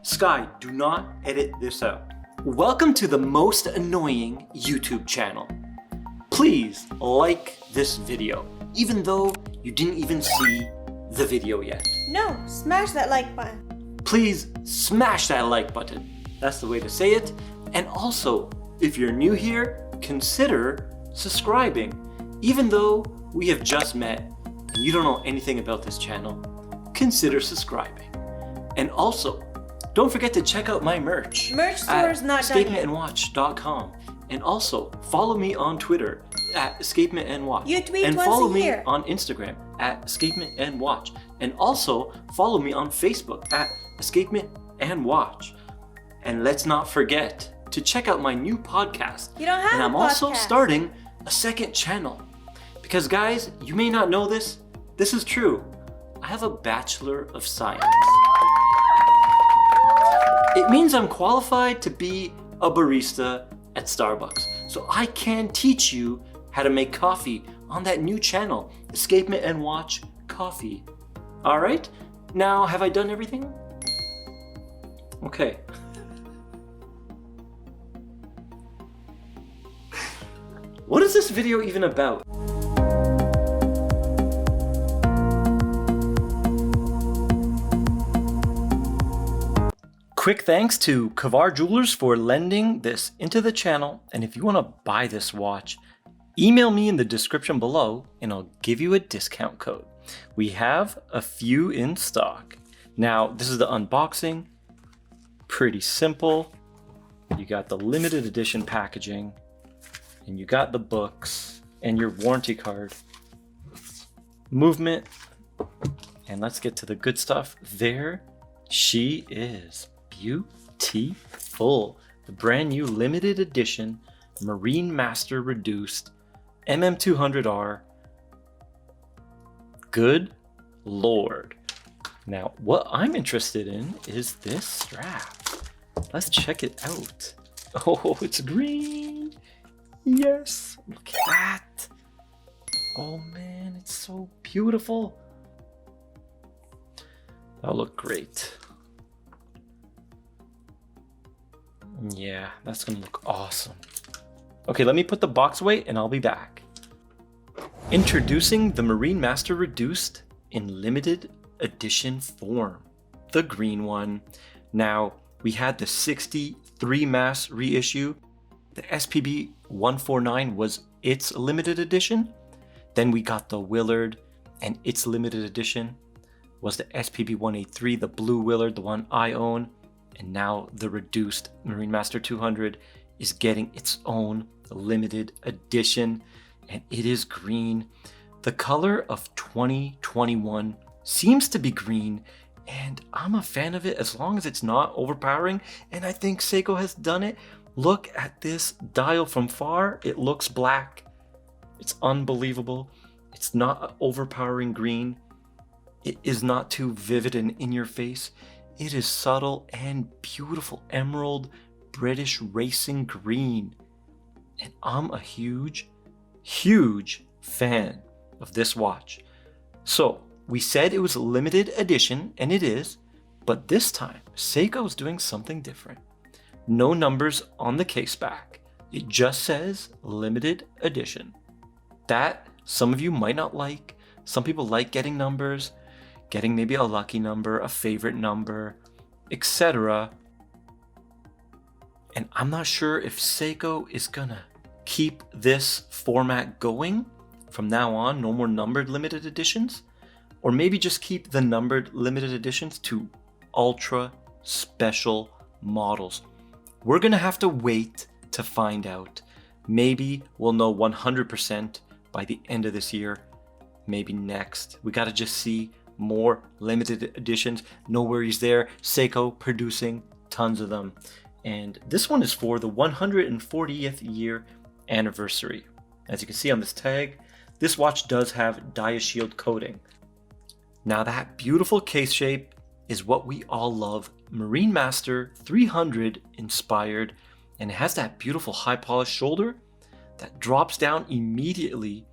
Sky, do not edit this out. Welcome to the most annoying YouTube channel. Please like this video, even though you didn't even see the video yet. No, smash that like button. Please smash that like button. That's the way to say it. And also, if you're new here, consider subscribing. Even though we have just met and you don't know anything about this channel, consider subscribing. And also, don't forget to check out my merch. Merch store is not done yet. escapementandwatch.com. And also, follow me on Twitter at escapementandwatch. You tweet and once follow a me year. on Instagram at escapementandwatch. And also, follow me on Facebook at escapementandwatch. And let's not forget to check out my new podcast. You don't have And I'm a also podcast. starting a second channel. Because guys, you may not know this. This is true. I have a Bachelor of Science. It means I'm qualified to be a barista at Starbucks. So I can teach you how to make coffee on that new channel, Escapement and Watch Coffee. All right? Now, have I done everything? Okay. What is this video even about? Quick thanks to Kavar Jewelers for lending this into the channel, and if you want to buy this watch, email me in the description below and I'll give you a discount code. We have a few in stock. Now, this is the unboxing. Pretty simple. You got the limited edition packaging, and you got the books and your warranty card. Movement, and let's get to the good stuff. There she is. Beautiful. The brand new limited edition Marinemaster reduced MM200R. Good Lord. Now, what I'm interested in is this strap. Let's check it out. Oh, it's green. Yes, look at that. Oh man, it's so beautiful. That'll look great. Yeah, that's gonna look awesome. Okay, let me put the box away and I'll be back. Introducing the Marinemaster Reduced in limited edition form, the green one. Now, we had the 63 mass reissue. The SPB207 was its limited edition. Then we got the Willard, and its limited edition was the SPB183, the blue Willard, the one I own. And now the reduced Marinemaster 200 is getting its own limited edition, and it is green. The color of 2021 seems to be green, and I'm a fan of it as long as it's not overpowering, and I think Seiko has done it. Look at this dial from far. It looks black. It's unbelievable. It's not overpowering green. It is not too vivid and in your face. It is subtle and beautiful emerald British racing green. And I'm a huge, huge fan of this watch. So we said it was a limited edition, and it is, but this time Seiko is doing something different. No numbers on the case back. It just says limited edition. That some of you might not like. Some people like getting numbers, getting maybe a lucky number, a favorite number, etc. And I'm not sure if Seiko is gonna keep this format going from now on, no more numbered limited editions, or maybe just keep the numbered limited editions to ultra special models. We're gonna have to wait to find out. Maybe we'll know 100% by the end of this year, maybe next. We gotta just see more limited editions. No worries there. Seiko producing tons of them. And this one is for the 140th year anniversary. As you can see on this tag, this watch does have DiaShield coating. Now that beautiful case shape is what we all love. Marinemaster 300 inspired, and it has that beautiful high polished shoulder that drops down immediately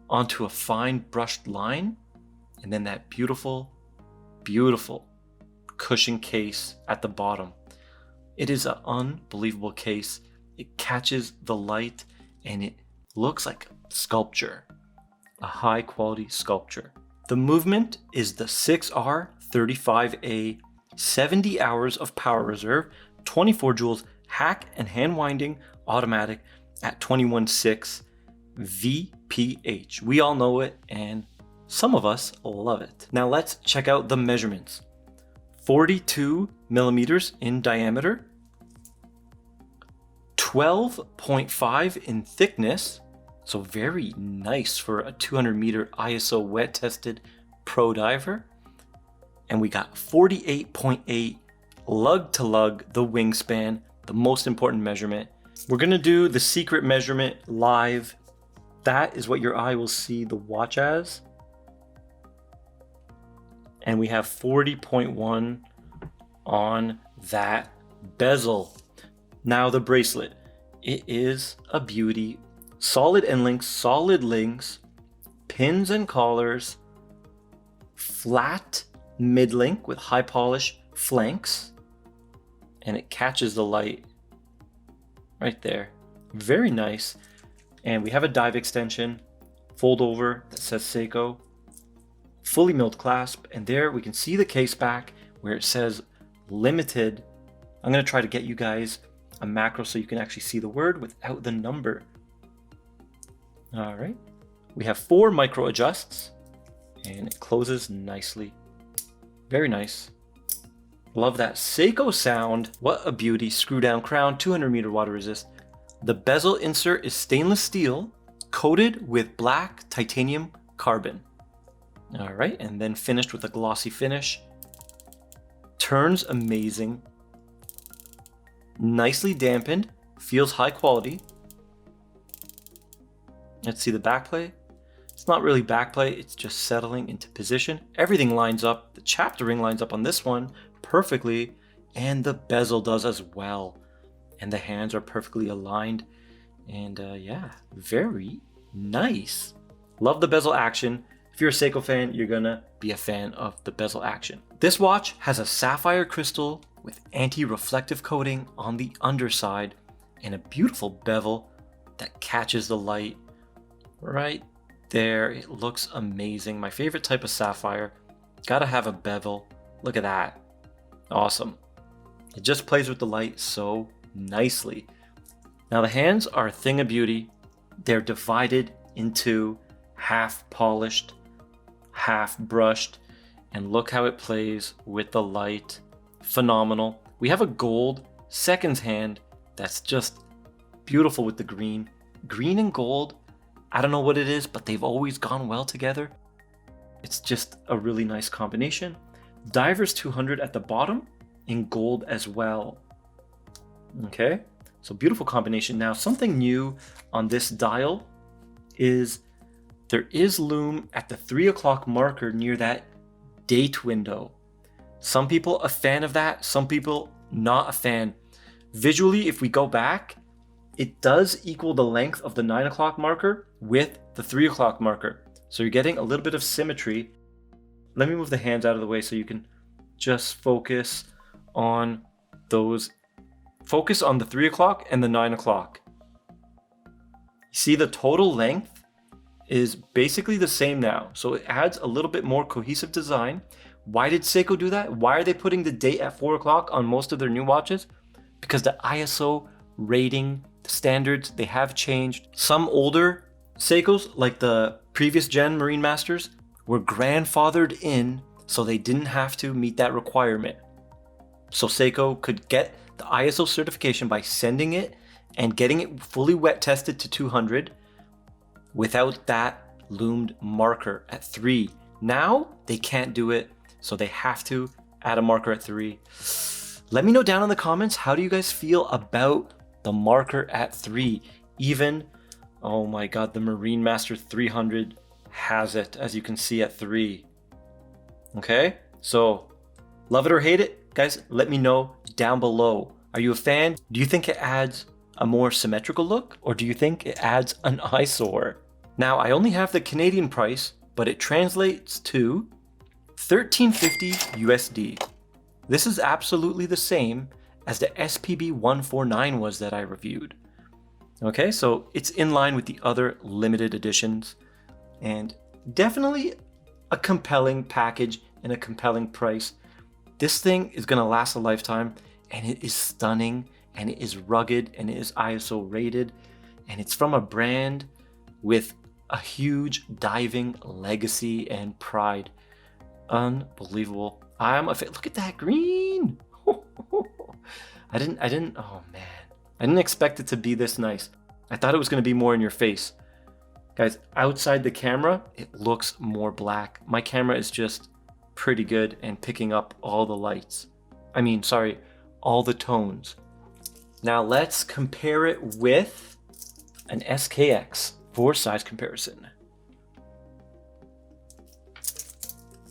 onto a fine brushed line. And then that beautiful, beautiful cushion case at the bottom. It is an unbelievable case. It catches the light and it looks like sculpture, a high quality sculpture. The movement is the 6R35A, 70 hours of power reserve, 24 joules hack and hand winding automatic at 21.6 VPH. We all know it and some of us love it. Now let's check out the measurements. 42 millimeters in diameter, 12.5 in thickness, so very nice for a 200 meter ISO wet tested pro diver. And we got 48.8 lug to lug, the wingspan, the most important measurement. We're gonna do the secret measurement live. That is what your eye will see the watch as. And we have 40.1 on that bezel. Now the bracelet, it is a beauty. Solid end links, solid links, pins and collars, flat mid link with high polish flanks, and it catches the light right there. Very nice. And we have a dive extension, fold over that says Seiko, fully milled clasp, and there we can see the case back where it says limited. I'm going to try to get you guys a macro so you can actually see the word without the number. All right, we have 4 micro adjusts and it closes nicely. Very nice. Love that Seiko sound. What a beauty. Screw down crown, 200 meter water resist. The bezel insert is stainless steel coated with black titanium carbon. All right, and then finished with a glossy finish. Turns amazing. Nicely dampened, feels high quality. Let's see the backplay. It's not really backplay, it's just settling into position. Everything lines up. The chapter ring lines up on this one perfectly, and the bezel does as well. And the hands are perfectly aligned. And yeah, very nice. Love the bezel action. If you're a Seiko fan, you're gonna be a fan of the bezel action. This watch has a sapphire crystal with anti-reflective coating on the underside and a beautiful bevel that catches the light right there. It looks amazing. My favorite type of sapphire. Gotta have a bevel. Look at that. Awesome. It just plays with the light so nicely. Now the hands are a thing of beauty. They're divided into half polished, half brushed, and look how it plays with the light. Phenomenal. We have a gold seconds hand that's just beautiful with the green. Green and gold, I don't know what it is, but they've always gone well together. It's just a really nice combination. Divers 200 at the bottom in gold as well. Okay, so beautiful combination. Now something new on this dial is there is lume at the 3 o'clock marker near that date window. Some people a fan of that, some people not a fan. Visually, if we go back, it does equal the length of the 9 o'clock marker with the 3 o'clock marker. So you're getting a little bit of symmetry. Let me move the hands out of the way so you can just focus on those. Focus on the 3 o'clock and the 9 o'clock. You see the total length is basically the same now. So it adds a little bit more cohesive design. Why did Seiko do that? Why are they putting the date at 4 o'clock on most of their new watches? Because the ISO rating standards, they have changed. Some older Seikos, like the previous gen Marinemasters, were grandfathered in so they didn't have to meet that requirement. So Seiko could get the ISO certification by sending it and getting it fully wet tested to 200 without that loomed marker at 3. Now they can't do it, so they have to add a marker at 3. Let me know down in the comments, how do you guys feel about the marker at 3? Even, oh my god, the Marinemaster 300 has it, as you can see, at 3. Okay, so love it or hate it, guys, let me know down below. Are you a fan? Do you think it adds a more symmetrical look, or do you think it adds an eyesore? Now, I only have the Canadian price, but it translates to $13.50 USD. This is absolutely the same as the SPB149 was that I reviewed. Okay, so it's in line with the other limited editions, and definitely a compelling package and a compelling price. This thing is gonna last a lifetime, and it is stunning, and it is rugged, and it is ISO rated, and it's from a brand with a huge diving legacy and pride. Unbelievable. I'm a fan. Look at that green. I didn't, oh man. I didn't expect it to be this nice. I thought it was going to be more in your face. Guys, outside the camera, it looks more black. My camera is just pretty good and picking up all the lights. I mean, sorry, all the tones. Now let's compare it with an SKX for size comparison.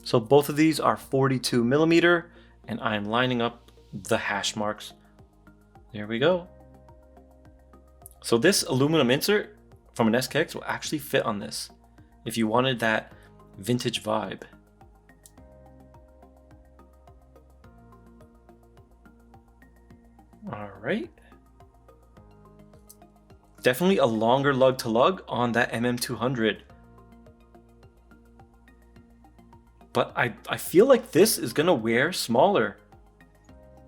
So both of these are 42 millimeter, and I'm lining up the hash marks. There we go. So this aluminum insert from an SKX will actually fit on this if you wanted that vintage vibe. All right. Definitely a longer lug to lug on that MM200. But I feel like this is gonna wear smaller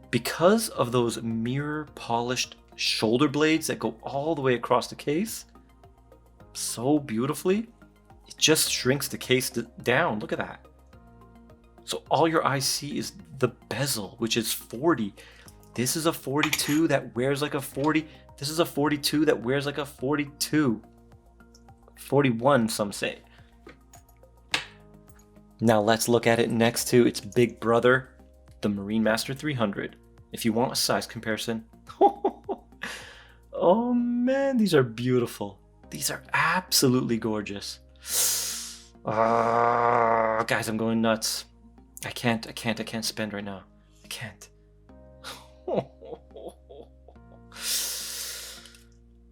because of those mirror polished shoulder blades that go all the way across the case so beautifully. It just shrinks the case down. Look at that. So all your eyes see is the bezel, which is 40. This is a 42 that wears like a 40. This is a 42 that wears like a 42. 41, some say. Now let's look at it next to its big brother, the Marinemaster 300. If you want a size comparison. Oh man, these are beautiful. These are absolutely gorgeous. Guys, I'm going nuts. I can't spend right now. I can't.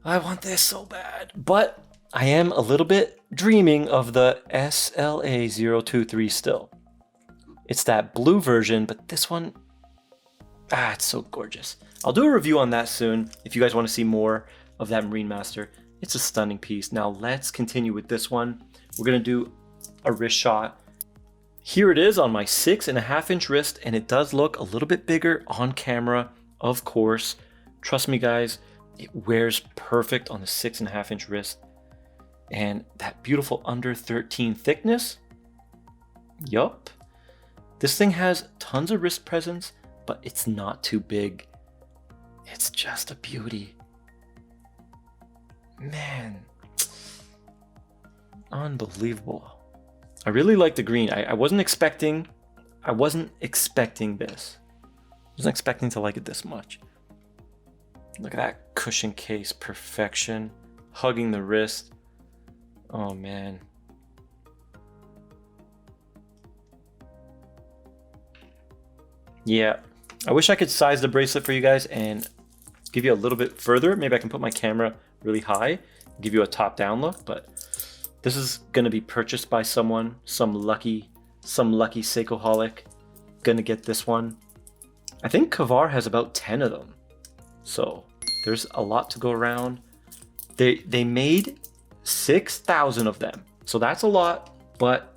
I want this so bad, but I am a little bit dreaming of the SLA023 still. It's that blue version, but this one, it's so gorgeous. I'll do a review on that soon if you guys want to see more of that Marinemaster. It's a stunning piece. Now let's continue with this one. We're gonna do a wrist shot. Here it is on my 6.5-inch wrist, and it does look a little bit bigger on camera, of course. Trust me guys, it wears perfect on the 6.5-inch wrist. And that beautiful under 13 thickness. Yup. This thing has tons of wrist presence, but it's not too big. It's just a beauty. Man. Unbelievable. I really like the green. I wasn't expecting this. I wasn't expecting to like it this much. Look at that cushion case, perfection. Hugging the wrist. Oh man. Yeah, I wish I could size the bracelet for you guys and give you a little bit further. Maybe I can put my camera really high, give you a top-down look, but this is gonna be purchased by someone, some lucky Seikoholic, gonna get this one. I think Kavar has about 10 of them, so there's a lot to go around. They made 6,000 of them, so that's a lot, but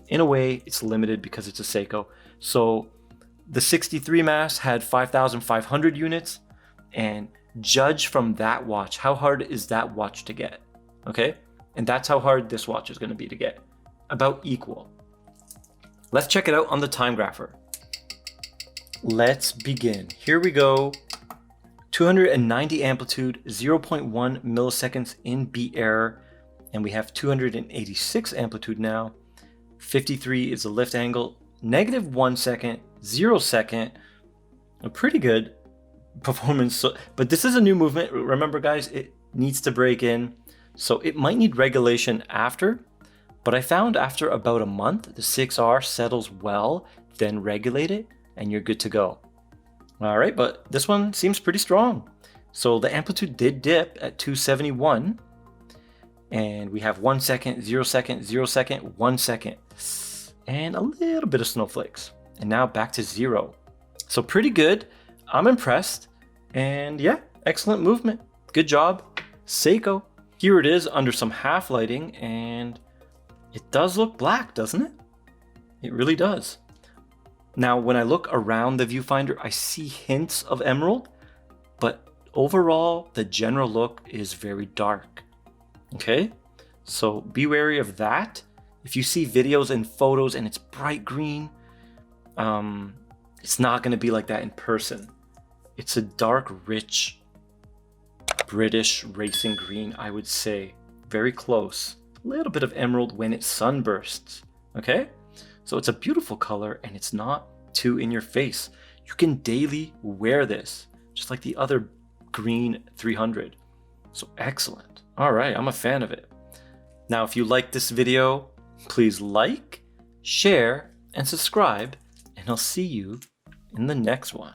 in a way it's limited because it's a Seiko. So the 63 mass had 5,500 units, and judge from that watch, how hard is that watch to get? Okay, and that's how hard this watch is going to be to get, about equal. Let's check it out on the Timegrapher. Let's begin. Here we go. 290 amplitude, 0.1 milliseconds in beat error, and we have 286 amplitude now. 53 is the lift angle, -1 second, 0 second, a pretty good performance. But this is a new movement. Remember guys, it needs to break in, so it might need regulation after, but I found after about a month, the 6R settles well, then regulate it, and you're good to go. All right, but this one seems pretty strong. So the amplitude did dip at 271, and we have 1 second, 0 second, 0 second, 1 second, and a little bit of snowflakes. And now back to 0. So pretty good. I'm impressed. And yeah, excellent movement. Good job, Seiko. Here it is under some half lighting, and it does look black, doesn't it? It really does. Now, when I look around the viewfinder, I see hints of emerald, but overall, the general look is very dark. Okay, so be wary of that. If you see videos and photos and it's bright green, it's not going to be like that in person. It's a dark, rich, British racing green, I would say. Very close. A little bit of emerald when it sunbursts. Okay? So it's a beautiful color and it's not too in your face. You can daily wear this, just like the other green 300. So excellent. All right, I'm a fan of it. Now, if you like this video, please like, share, and subscribe, and I'll see you in the next one.